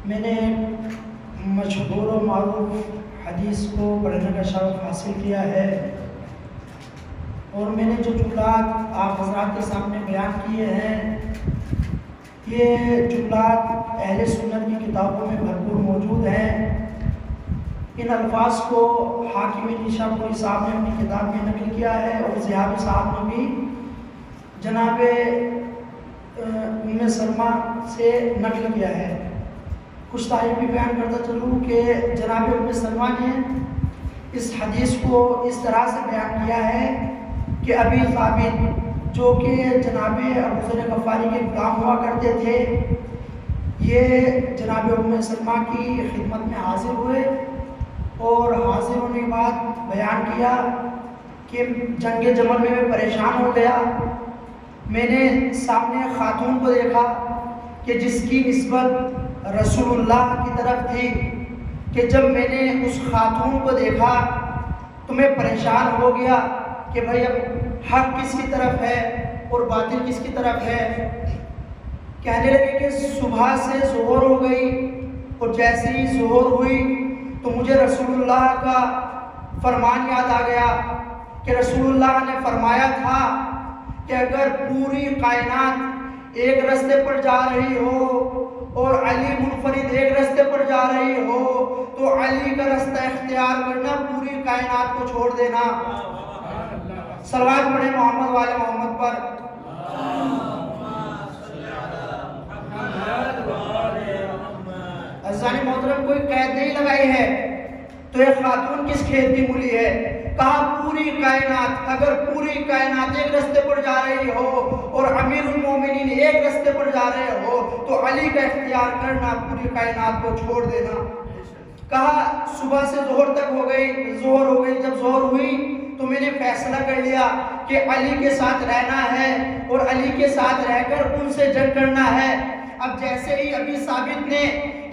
میں نے مشہور و معروف حدیث کو پڑھنے کا شرف حاصل کیا ہے، اور میں نے جو جملات آپ حضرات کے سامنے بیان کیے ہیں، یہ جملات اہل سنت کی کتابوں میں بھرپور موجود ہیں۔ ان الفاظ کو حاکم نیشا پوری صاحب نے اپنی کتاب میں نقل کیا ہے، اور ذہابی صاحب نے بھی جناب ام سلمہ سے نقل کیا ہے۔ کچھ تاریخ بھی بیان کرتا چلوں کہ جناب ام سلمہ نے اس حدیث کو اس طرح سے بیان کیا ہے کہ ابی ثابت جو کہ جناب ابو ذر غفاری کے غلام ہوا کرتے تھے، یہ جناب ام سلمہ کی خدمت میں حاضر ہوئے، اور حاضر ہونے کے بعد بیان کیا کہ جنگ جمل میں میں پریشان ہو گیا۔ میں نے سامنے خاتون کو دیکھا کہ جس کی نسبت رسول اللہ کی طرف تھی، کہ جب میں نے اس خاتون کو دیکھا تو میں پریشان ہو گیا کہ بھائی اب حق کس کی طرف ہے اور باطل کس کی طرف ہے۔ کہنے لگے کہ صبح سے ظہر ہو گئی، اور جیسے ہی ظہر ہوئی تو مجھے رسول اللہ کا فرمان یاد آ گیا کہ رسول اللہ نے فرمایا تھا کہ اگر پوری کائنات ایک راستے پر جا رہی ہو اور علی منفرد ایک راستے پر جا رہی ہو تو علی کا راستہ اختیار کرنا، پوری کائنات کو چھوڑ دینا۔ صلوات پڑھیں محمد والے محمد پر۔ عزیزان محترم، کوئی قید نہیں لگائی ہے تو یہ خاتون کس کھیت کی مولی ہے؟ کہا پوری کائنات، اگر پوری کائنات ایک راستے پر جا رہی ہو اور امیر المومنین ایک راستے پر جا رہے ہو تو علی کا اختیار کرنا، پوری کائنات کو چھوڑ دینا۔ کہا صبح سے ظہر تک ہو گئی، ظہر ہو گئی، جب ظہر ہوئی تو میں نے فیصلہ کر لیا کہ علی کے ساتھ رہنا ہے اور علی کے ساتھ رہ کر ان سے جنگ کرنا ہے۔ اب جیسے ہی ابی ثابت نے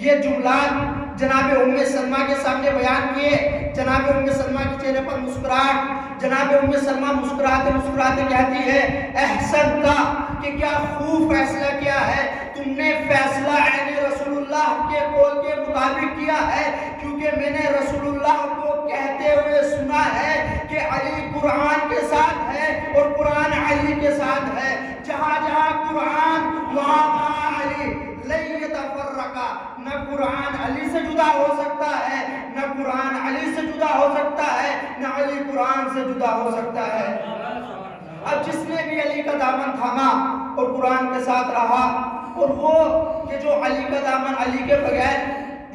یہ جملات جناب ام سلمہ کے سامنے بیان کیے، جناب ام سلمہ کے چہرے پر مسکراہٹ، جناب ام سلمہ مسکراتے مسکراتے کہتی ہے احسن تھا، کہ کیا خوب فیصلہ کیا ہے تم نے، فیصلہ عین رسول اللہ کے قول کے مطابق کیا ہے، کیونکہ میں نے رسول اللہ کو کہتے ہوئے سنا ہے کہ علی قرآن کے ساتھ ہے اور قرآن علی کے ساتھ ہے، جہاں جہاں قرآن وہاں قرآن علی سے جدا ہو سکتا ہے، نہ قرآن علی سے جدا ہو سکتا ہے، نہ علی قرآن سے جدا ہو سکتا ہے۔ اب جس نے بھی علی کا دامن تھاما اور قرآن کے ساتھ رہا، اور وہ کہ جو علی کا دامن علی کے بغیر،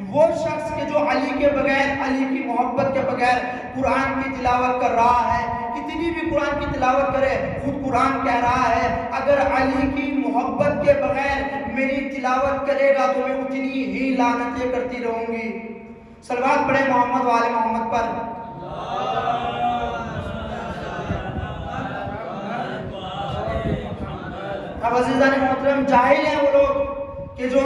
وہ شخص کہ جو علی کے بغیر، علی کی محبت کے بغیر قرآن کی تلاوت کر رہا ہے، کتنی بھی قرآن کی تلاوت کرے، خود قرآن کہہ رہا ہے اگر علی کی محبت کے بغیر میری تلاوت کرے گا تو میں اتنی ہی لعنتیں کرتی رہوں گی۔ صلوات پڑھیں محمد و آل محمد پر۔ اب عزیزان محترم، جاہل ہیں وہ لوگ کہ جو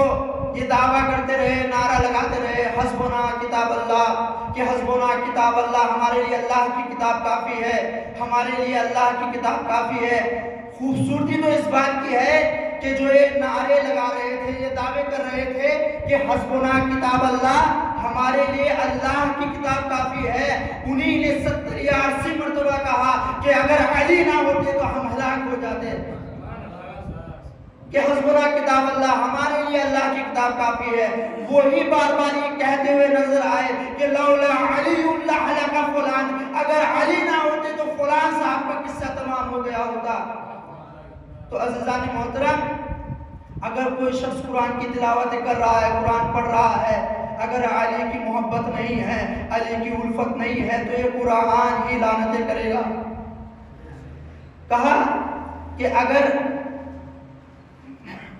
یہ دعویٰ کرتے رہے، نعرہ لگاتے رہے حسبنا کتاب اللہ، کہ حسبنا کتاب اللہ، ہمارے لیے اللہ کی کتاب کافی ہے، ہمارے لیے اللہ کی کتاب کافی ہے۔ خوبصورتی تو اس بات کی ہے کہ جو یہ نعرے لگا رہے تھے، یہ دعوے کر رہے تھے کہ حسبنا کتاب اللہ، ہمارے لیے اللہ کی کتاب کافی ہے، انہی نے 70 یا 80 مرتبہ کہا کہ اگر علی نہ ہوتے تو ہم ہلاک ہو جاتے، کہ حسبنا کتاب اللہ، ہمارے لیے اللہ کی کتاب کافی ہے۔ وہی بار بار یہ کہتے ہوئے نظر آئے کہ لولا علی لہلک فلان، اگر علی نہ ہوتے تو فلان صاحب کا قصہ تمام ہو گیا ہوتا۔ تو عزیزان محترم، اگر کوئی شخص قرآن کی تلاوت کر رہا ہے، قرآن پڑھ رہا ہے، اگر علی کی محبت نہیں ہے، علی کی الفت نہیں ہے، تو یہ قرآن ہی لعنتیں کرے گا۔ کہا کہ اگر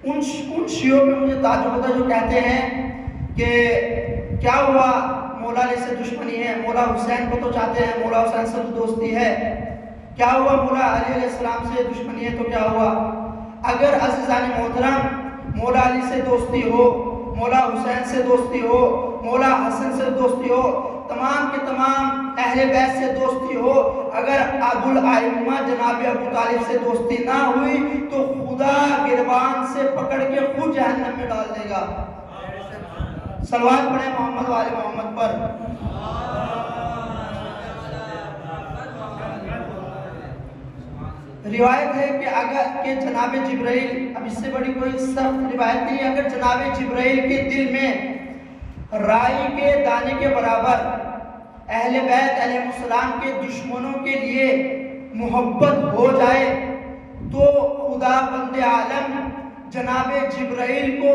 ان شیعوں پہ مجھے تعجب ہوتا ہے جو کہتے ہیں کہ کیا ہوا، مولا علی سے دشمنی ہے، مولا حسین کو تو چاہتے ہیں، مولا حسین سے تو دوستی ہے، کیا ہوا مولا علی علیہ السلام سے دشمنی ہے تو کیا ہوا؟ اگر عزیزان محترم مولا علی سے دوستی ہو، مولا حسین سے دوستی ہو، مولا حسن سے دوستی ہو، تمام کے تمام اہل بیت سے دوستی ہو، اگر ابو الائمہ جناب ابو طالب سے دوستی نہ ہوئی تو خدا گربان سے پکڑ کے خود جہنم میں ڈال دے گا۔ صلوات پڑھیں محمد و آل محمد پر۔ روایت ہے کہ اگر کہ جناب جبرائیل، اب اس سے بڑی کوئی سخت روایت نہیں، اگر جناب جبرائیل کے دل میں رائی کے دانے کے برابر اہل بیت علیہ السلام کے دشمنوں کے لیے محبت ہو جائے تو خدا بند عالم جناب جبرائیل کو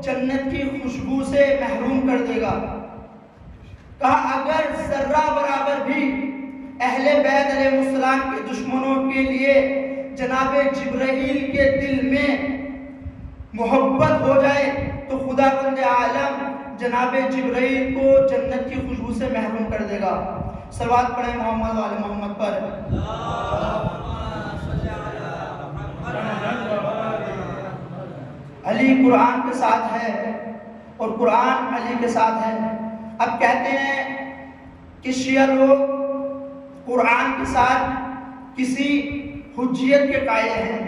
جنت کی خوشبو سے محروم کر دے گا۔ کہا اگر ذرہ برابر بھی اہل بیت علیہ السلام کے دشمنوں کے لیے جناب جبرائیل کے دل میں محبت ہو جائے تو خدا بند عالم جناب جبرائیل کو جنت کی خوشبو سے محروم کر دے گا۔ صلوات پڑھیں محمد و آل محمد پر۔ علی قرآن کے ساتھ ہے اور قرآن علی کے ساتھ ہے۔ اب کہتے ہیں کہ شیعہ لوگ قرآن کے ساتھ کسی حجیت کے قائل ہیں،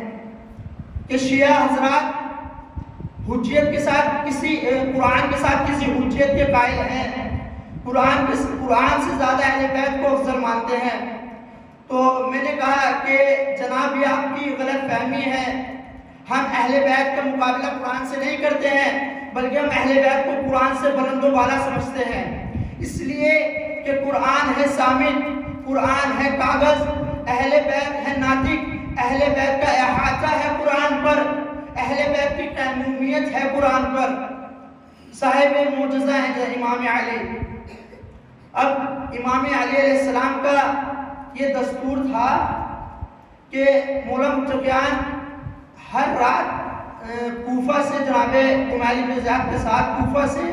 کہ شیعہ حضرات حجیت کے ساتھ قرآن کے ساتھ کسی حجیت کے قائل ہیں، قرآن سے زیادہ اہل بیت کو افضل مانتے ہیں۔ تو میں نے کہا کہ جناب یہ آپ کی غلط فہمی ہے، ہم اہل بیت کا مقابلہ قرآن سے نہیں کرتے ہیں، بلکہ ہم اہل بیت کو قرآن سے بلند و بالا سمجھتے ہیں، اس لیے کہ قرآن ہے صامت، قرآن ہے کاغذ، اہل بیت ہے ناطق، اہل بیت کا احاطہ ہے قرآن پر، اہل بیت کی قیمومیت ہے قرآن پر، صاحب معجزہ ہے امام علی۔ اب امام علی علیہ السلام کا یہ دستور تھا کہ مولا متقیان ہر رات کوفہ سے جناب کمیل بن زیاد کے ساتھ کوفہ سے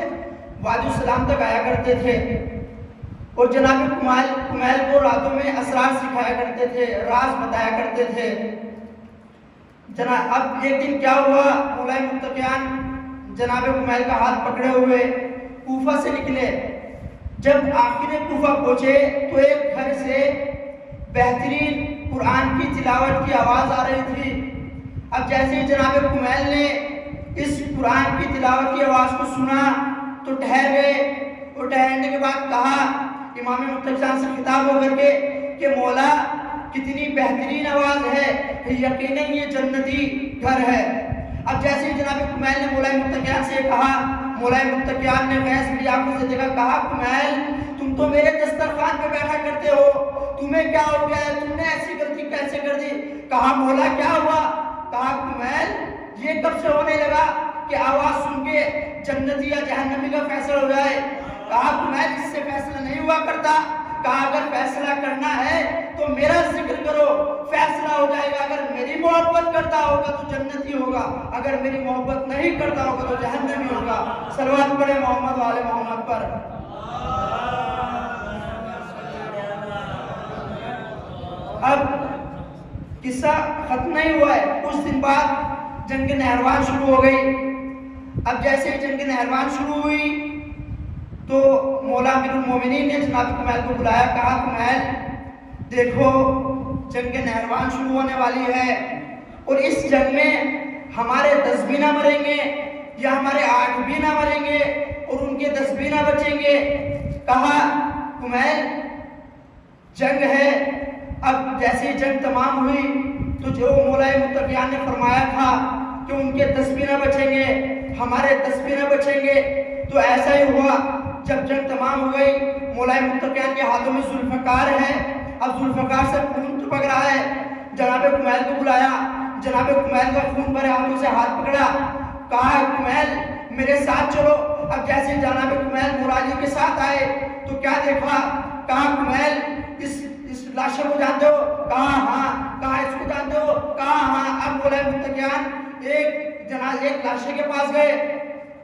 وادی السلام تک آیا کرتے تھے، اور جناب کمیل کو راتوں میں اسرار سکھایا کرتے تھے، راز بتایا کرتے تھے۔ اب ایک دن کیا ہوا، مولا متقیان جناب کمیل کا ہاتھ پکڑے ہوئے کوفہ سے نکلے، جب آخر کوفہ پہنچے تو ایک گھر سے بہترین قرآن کی تلاوت کی آواز آ رہی تھی۔ اب جیسے ہی جناب کمیل نے اس قرآن کی تلاوت کی آواز کو سنا تو ٹھہر گئے، اور ٹھہرنے کے بعد کہا امام متقیان سے خطاب ہو کر کے کہ مولا کتنی بہترین آواز ہے، یقیناً یہ جنتی گھر ہے۔ اب جیسے ہی جناب کمیل نے مولا متقیان سے کہا، مولائے متقیان نے غیظ بھری آنکھوں سے دیکھا، کہا کمیل تم تو میرے دسترخوان پہ بیٹھا کرتے ہو، تمہیں کیا ہو گیا ہے، تم نے ایسی غلطی کیسے کر دی؟ کہا مولا کیا ہوا؟ کہا کمیل یہ کب سے ہونے لگا کہ آواز سن کے جنتی یا جہنمی کا فیصلہ ہو جائے؟ کہا کمیل اس سے فیصلہ نہیں ہوا کرتا۔ کہا اگر فیصلہ کرنا ہے تو میرا ذکر کرو، فیصلہ ہو جائے گا۔ اگر میری محبت کرتا ہوگا تو جنتی ہوگا، اگر میری محبت نہیں کرتا ہوگا تو جہنمی ہوگا۔ صلوات پڑھے محمد و آل محمد پر۔ اب قصہ ختم نہیں ہوا ہے، کچھ دن بعد جنگ نہروان شروع ہو گئی۔ اب جیسے ہی جنگ نہروان شروع ہوئی تو مولا امیر المومنین نے جناب کمیل کو بلایا، کہا کمیل دیکھو جنگ نہروان شروع ہونے والی ہے اور اس جنگ میں ہمارے 10 بھی نہ مریں گے یا ہمارے 8 بھی نہ مریں گے اور ان کے 10 بھی نہ بچیں گے۔ کہا کمیل جنگ ہے۔ اب جیسے ہی جنگ تمام ہوئی تو جو مولائے متقیان نے فرمایا تھا کہ ان کے 10 بھی نہ بچیں گے، ہمارے 10 بھی نہ بچیں گے، تو ایسا ہی ہوا۔ جب جنگ تمام ہو گئی، مولائے متقیان کے ہاتھوں میں ذوالفقار ہے، اب ذوالفقار سے خون ٹپک رہا ہے۔ جناب کمیل کو بلایا، جناب کمیل کا خون بھرے ہاتھوں سے ہاتھ پکڑا، کہا کمیل میرے ساتھ چلو۔ اب جیسے جناب کمیل مولا علی کے ساتھ آئے تو کیا دیکھا؟ کہا کمیل اس لاشے کو جانتے ہو؟ کہا ہاں۔ کہا اس کو جانتے ہو؟ کہا ہاں۔ اب مولائے متقیان ایک لاشے کے پاس گئے،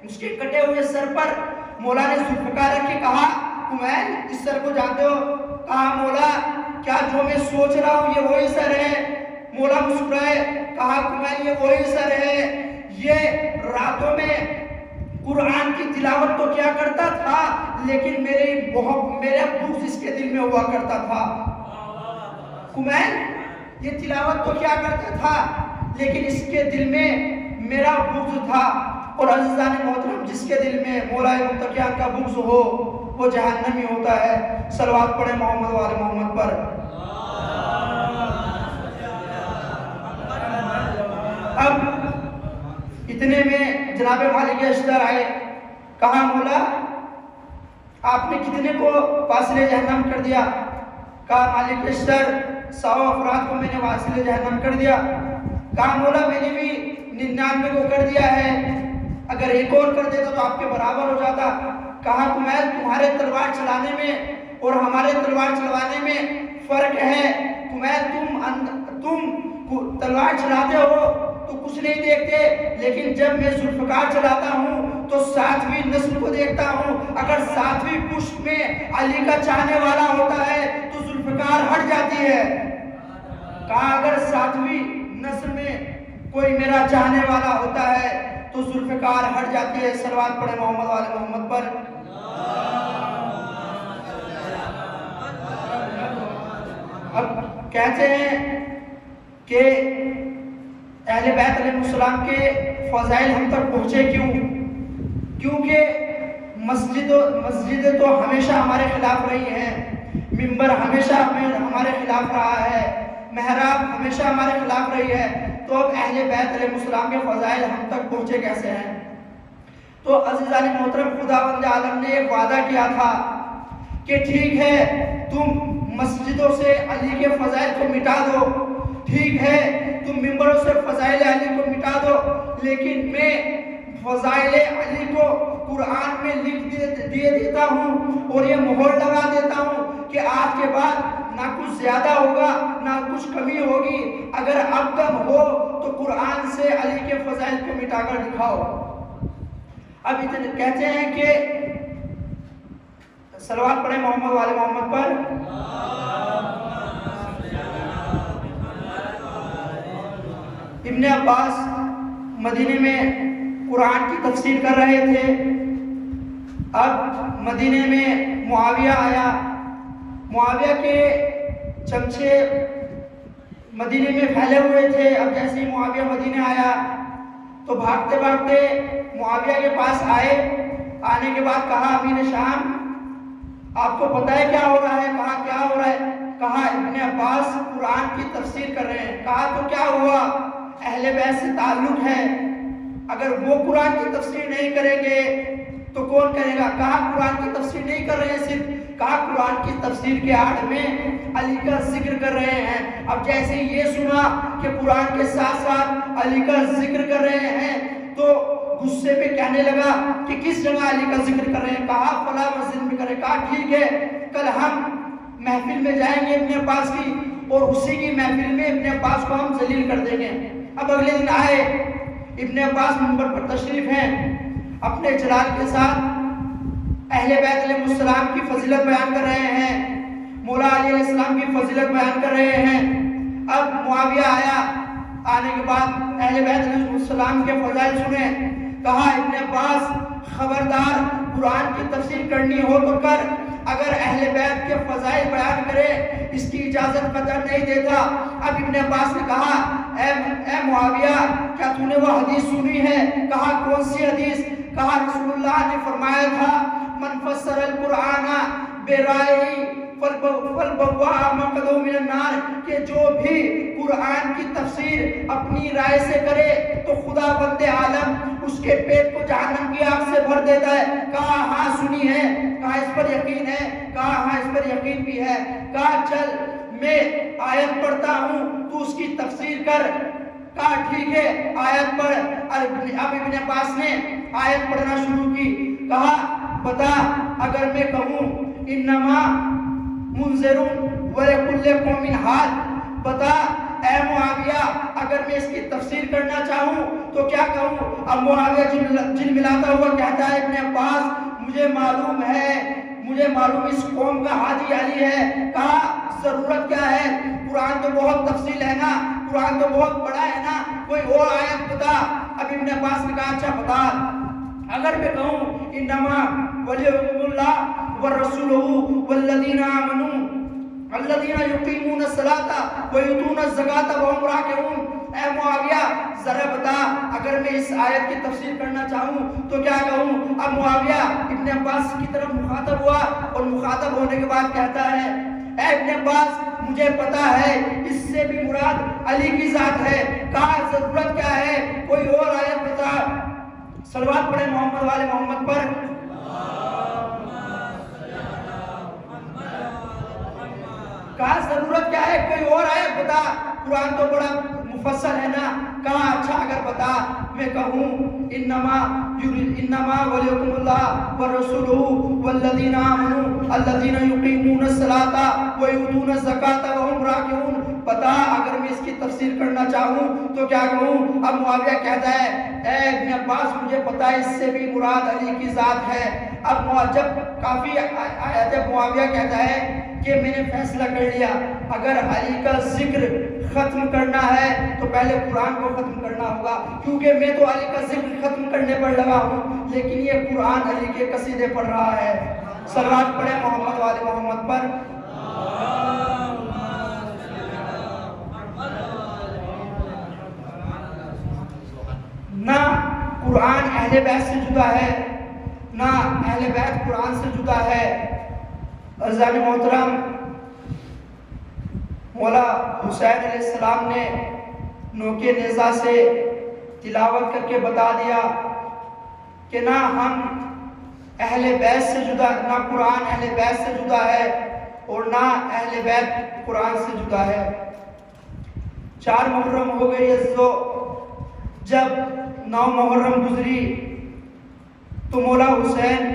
اس کے کٹے ہوئے سر پر مولا نے ذوالفقار رکھ کے کہا کمیل اس سر کو جانتے ہو؟ کہا مولا کیا جو میں سوچ رہا ہوں یہ وہی سر ہے؟ مولا مسکرائے، کہا کمیل یہ وہی سر ہے، یہ راتوں میں قرآن کی تلاوت تو کیا کرتا تھا لیکن میرا بغض اس کے دل میں ہوا کرتا تھا۔ کمیل یہ تلاوت تو کیا کرتا تھا لیکن اس کے دل میں میرا بغض تھا۔ اور عزیزان محترم جس کے دل میں مولائے متقیان کا بغض ہو وہ جہنمی ہوتا ہے۔ صلوات پڑھیں محمد و آل محمد پر۔ اب اتنے میں جناب مالک اشتر آئے، کہا مولا آپ نے کتنے کو واصل جہنم کر دیا؟ کہا مالک اشتر 100 افراد کو میں نے واصل جہنم کر دیا۔ کہا مولا میں نے بھی 99 کو کر دیا ہے، اگر ایک اور کر دیتا تو آپ کے برابر ہو جاتا۔ کہا کمیل تمہارے تلوار چلانے میں اور ہمارے تلوار چلوانے میں فرق ہے۔ کمیل تم تلوار چلاتے ہو تو کچھ نہیں دیکھتے، لیکن جب میں ذوالفقار چلاتا ہوں تو 7ویں نسل کو دیکھتا ہوں۔ اگر 7ویں پشت میں علی کا چاہنے والا ہوتا ہے تو ذوالفقار ہٹ جاتی ہے۔ کہا اگر 7ویں نسل میں کوئی میرا چاہنے والا ہوتا ہے تو ذوالفقار ہٹ جاتی ہے۔ صلوات پڑھیں محمد و آل محمد پر۔ اب کہتے ہیں کہ اہل بیت علیہ السلام کے فضائل ہم تک پہنچے کیوں؟ کیونکہ مسجد تو ہمیشہ ہمارے خلاف رہی ہیں، منبر ہمیشہ ہمارے خلاف رہا ہے، محراب ہمیشہ ہمارے خلاف رہی ہے، تو اب اہل بیت علیہ السلام کے فضائل ہم تک پہنچے کیسے ہیں؟ تو عزیزان محترم خداوند عالم نے ایک وعدہ کیا تھا کہ ٹھیک ہے تم مسجدوں سے علی کے فضائل کو مٹا دو، ٹھیک ہے تم منبروں سے فضائل علی کو مٹا دو، لیکن میں فضائل علی کو قرآن میں لکھ دیتا ہوں اور یہ مہر لگا دیتا ہوں کہ آج کے بعد نہ کچھ زیادہ ہوگا نہ کچھ کمی ہوگی، اگر اب دم ہو تو قرآن سے علی کے فضائل کو مٹا کر دکھاؤ۔ اب اتنے کہتے ہیں کہ صلوات پڑھیں محمد و آل محمد پر۔ ابن عباس مدینے میں قرآن کی تفسیر کر رہے تھے، اب مدینے میں معاویہ آیا، معاویہ کے چمچے مدینے میں پھیلے ہوئے تھے۔ اب جیسے ہی معاویہ مدینے آیا تو بھاگتے بھاگتے معاویہ کے پاس آئے، آنے کے بعد کہا امیر شام آپ کو پتہ ہے کیا ہو رہا ہے؟ کہا کیا ہو رہا ہے؟ کہا ابن عباس قرآن کی تفسیر کر رہے ہیں۔ کہا تو کیا ہوا؟ اہل بیت سے تعلق ہے، اگر وہ قرآن کی تفسیر نہیں کریں گے تو کون کرے گا؟ کہا قرآن کی تفسیر نہیں کر رہے ہیں صرف، کہا قرآن کی تفسیر کے آڑ میں علی کا ذکر کر رہے ہیں۔ اب جیسے یہ سنا کہ قرآن کے ساتھ ساتھ علی کا ذکر کر رہے ہیں تو غصے میں کہنے لگا کہ کس جگہ علی کا ذکر کر رہے ہیں؟ کہا فلاں مسجد میں کرے۔ کہا ٹھیک ہے، کل ہم محفل میں جائیں گے ابن عباس کی، اور اسی کی محفل میں ابن عباس کو ہم ذلیل کر دیں گے۔ اب اگلے دن آئے، ابن عباس منبر پر تشریف ہیں، اپنے جلال کے ساتھ اہل بیت علیہ السلام کی فضیلت بیان کر رہے ہیں، مولا علی علیہ السلام کی فضیلت بیان کر رہے ہیں۔ اب معاویہ آیا، آنے کے بعد اہل بیت علیہ السلام کے فضائل سنے۔ کہا ابن عباس خبردار، قرآن کی تفسیر کرنی ہو تو کر، اگر اہل بیت کے فضائل بیان کرے اس کی اجازت قطع نہیں دیتا۔ اب ابن عباس نے کہا اے معاویہ، کیا تو نے وہ حدیث سنی ہے؟ کہا کون سی حدیث؟ کہا رسول اللہ نے فرمایا تھا من فسر القرآن برائے فالبواء مقدو من النار، کہ جو بھی قرآن کی تفسیر اپنی رائے سے کرے تو خدا بند عالم اس کے پیٹ کو جہنم کی آگ سے بھر دیتا ہے۔ کہا ہاں سنی ہے۔ کہا اس پر یقین ہے؟ کہا ہاں اس پر یقین بھی ہے۔ کہا چل میں آیت پڑھتا ہوں تو اس کی تفسیر کر۔ کہا ٹھیک ہے آیت پڑھ۔ اب ابن عباس نے آیت پڑھنا شروع کی۔ کہا بتا، اگر میں کہوں انما منذرون ولکل قوم حاد، بتا اے معاویہ اگر میں اس کی تفسیر کرنا چاہوں تو کیا کہوں؟ اب معاویہ جن ملاتا ہوا کہتا ہے ابن عباس مجھے معلوم اس قوم کا حاجی علی ہے۔ کہا ضرورت کیا ہے؟ قرآن تو بہت تفصیل ہے نا، قرآن تو بہت بڑا ہے نا، کوئی اور آیت بتا۔ اب ابن عباس نے کہا اچھا بتا، اگر میں کہوں انما ولیکم اللہ ورسولہ والذین آمنوا الذین یقیمون الصلاۃ ویؤتون الزکاۃ وہم راکعون، اے معاویہ ذرا بتا اگر میں اس آیت کی تفسیر کرنا چاہوں تو کیا کہوں؟ اب معاویہ ابن عباس کی طرف مخاطب ہوا، اور مخاطب ہونے کے بعد کہتا ہے اے ابن عباس مجھے پتا ہے اس سے بھی مراد علی کی ذات ہے۔ کہا ضرورت کیا ہے؟ کوئی اور آیت بتا۔ صلوات پڑھیں محمد والے محمد پر۔ کہا ضرورت کیا ہے؟ کوئی اور آیت بتا، قرآن تو بڑا مفصل ہے نا۔ کہا اچھا اگر بتا میں کہوں انما ولیکم اللہ ورسولہ والذین آمنوا الذین یقیمون الصلاۃ ویؤتون الزکاۃ وہم راکعون، بتا اگر میں اس کی تفسیر کرنا چاہوں تو کیا کہوں؟ اب معاویہ کہتا ہے اے ابن عباس مجھے پتا ہے اس سے بھی مراد علی کی ذات ہے۔ اب جب کافی آیا جب معاویہ کہتا ہے کہ میں نے فیصلہ کر لیا، اگر علی کا ذکر ختم کرنا ہے تو پہلے قرآن کو ختم کرنا ہوگا، کیونکہ میں تو علی کا ذکر ختم کرنے پر لگا ہوں لیکن یہ قرآن علی کے قصیدے پڑھ رہا ہے۔ صلوات پڑھیں محمد والے محمد پر۔ نہ قرآن اہل بیت سے جدا ہے، نہ اہل بیت قرآن سے جدا ہے۔ عزیزان محترم، مولا حسین علیہ السلام نے نوکے نیزہ سے تلاوت کر کے بتا دیا کہ نہ ہم اہل بیت سے جدا، نہ قرآن اہل بیت سے جدا ہے اور نہ اہل بیت قرآن سے جدا ہے۔ 4 محرم ہو گئی عزیزو، جب 9 محرم گزری تو مولا حسین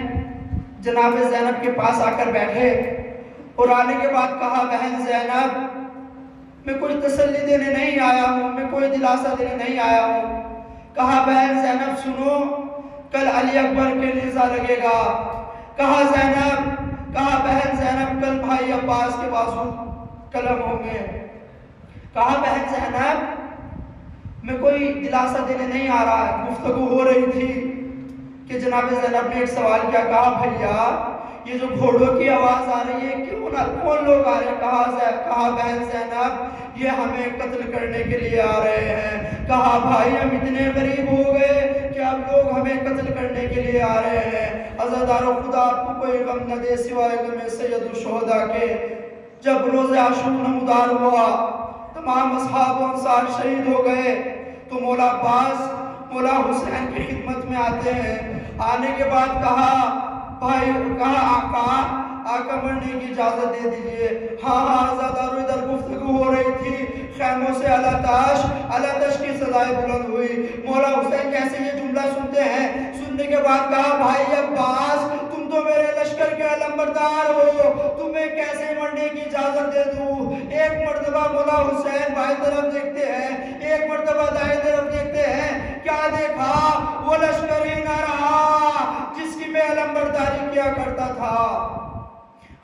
جناب زینب کے پاس آ کر بیٹھے اور آنے کے بعد کہا بہن زینب میں کوئی تسلی دینے نہیں آیا ہوں، میں کوئی دلاسا دینے نہیں آیا ہوں۔ کہا بہن زینب سنو، کل علی اکبر کے نیزہ لگے گا۔ کہا بہن زینب کل بھائی عباس کے بازو قلم ہوں گے۔ کہا بہن زینب میں کوئی دلاسا دینے نہیں آ رہا ہے۔ گفتگو ہو رہی تھی کہ جناب زینب نے ایک سوال کیا، کہا بھیا یہ جو گھوڑوں کی آواز آ رہی ہے کون لوگ آ رہے ہیں؟ کہا بہن زینب یہ ہمیں قتل کرنے کے لیے آ رہے ہیں۔ کہا بھائی ہم اتنے غریب ہو گئے کہ اب لوگ ہمیں قتل کرنے کے لیے آ رہے ہیں۔ عزادارو خدا آپ کو کوئی غم نہ دے سوائے غم سید الشہداء کے۔ جب روز عاشور نمودار ہوا، تمام اصحاب و انصار شہید ہو گئے تو مولا عباس مولا حسین کی خدمت میں آتے ہیں۔ آنے کے بعد کہا بھائی، کہا آقا مرنے کی اجازت دے دیجئے۔ ہاں زادارو ادھر گفتگو ہو رہی تھی، خیموں سے اللہ تش کی صدائے بلند ہوئی۔ مولا حسین کیسے یہ جملہ سنتے ہیں، سننے کے بعد کہا بھائی عباس تم تو میرے لشکر کے علمبردار ہو، تمہیں کیسے مرنے کی اجازت دے دوں؟ ایک مرتبہ مولا حسین بائیں طرف دیکھتے ہیں، ایک مرتبہ دائیں طرف دیکھتے ہیں، کیا دیکھا؟ وہ لشکر ہی نہ رہا جس کی میں علمبرداری کیا کرتا تھا۔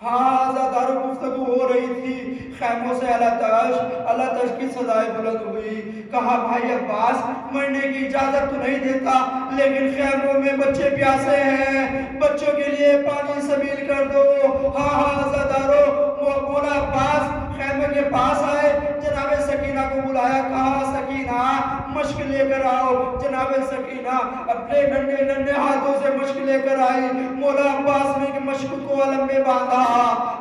ہاں زادارو گفتگو ہو رہی تھی، خیموں سے اللہ تش کی صدائے بلند ہوئی۔ کہا بھائی عباس مرنے کی اجازت تو نہیں دیتا، لیکن خیموں میں بچے پیاسے ہیں، بچوں کے لیے پانی سبیل کر دو۔ ہاں زادارو مولا عباس خیمے کے پاس آئے، جناب سکینہ کو بلایا، کہا سکینہ مشک لے کر آؤ۔ جناب سکینہ اپنے ننھے ہاتھوں سے مشک لے کر آئی۔ مولا عباس نے مشک کو علم میں باندھا۔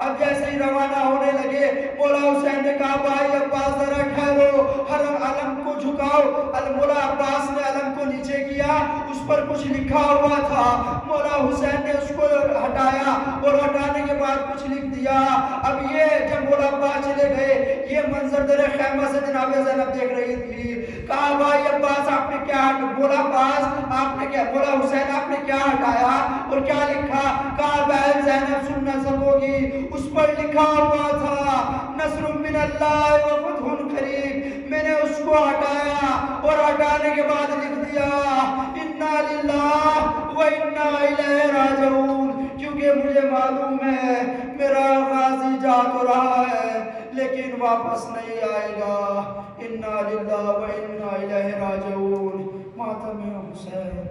اب جیسے ہی روانہ ہونے لگے، مولا حسین نے کہا بھائی عباس ذرا ٹھہرو، ہر علم کو جھکاؤ۔ مولا عباس نے علم کو نیچے کیا، اس پر کچھ لکھا ہوا تھا۔ مولا حسین نے اس کو ہٹایا اور ہٹانے کے بعد کچھ لکھ دیا۔ اب یہ جب مولا عباس چلے گئے، یہ منظر در خیمہ سے جناب زینب دیکھ رہی تھی۔ کہا بھائی عباس آپ نے کیا، مولا عباس آپ نے کیا، مولا حسین آپ نے کیا ہٹایا اور کیا لکھا؟ کہا بہن زینب سن نہ سکو گی، اس پر لکھا ہوا تھا نصر من اللہ و فتح قریب۔ میں نے اس کو ہٹایا اور ہٹانے کے بعد لکھ دیا انا للہ و انا الیہ راجعون، کیونکہ مجھے معلوم ہے میرا غازی جا تو رہا ہے لیکن واپس نہیں آئے گا۔ انا للہ و انا الیہ راجعون۔ ماتم حسین۔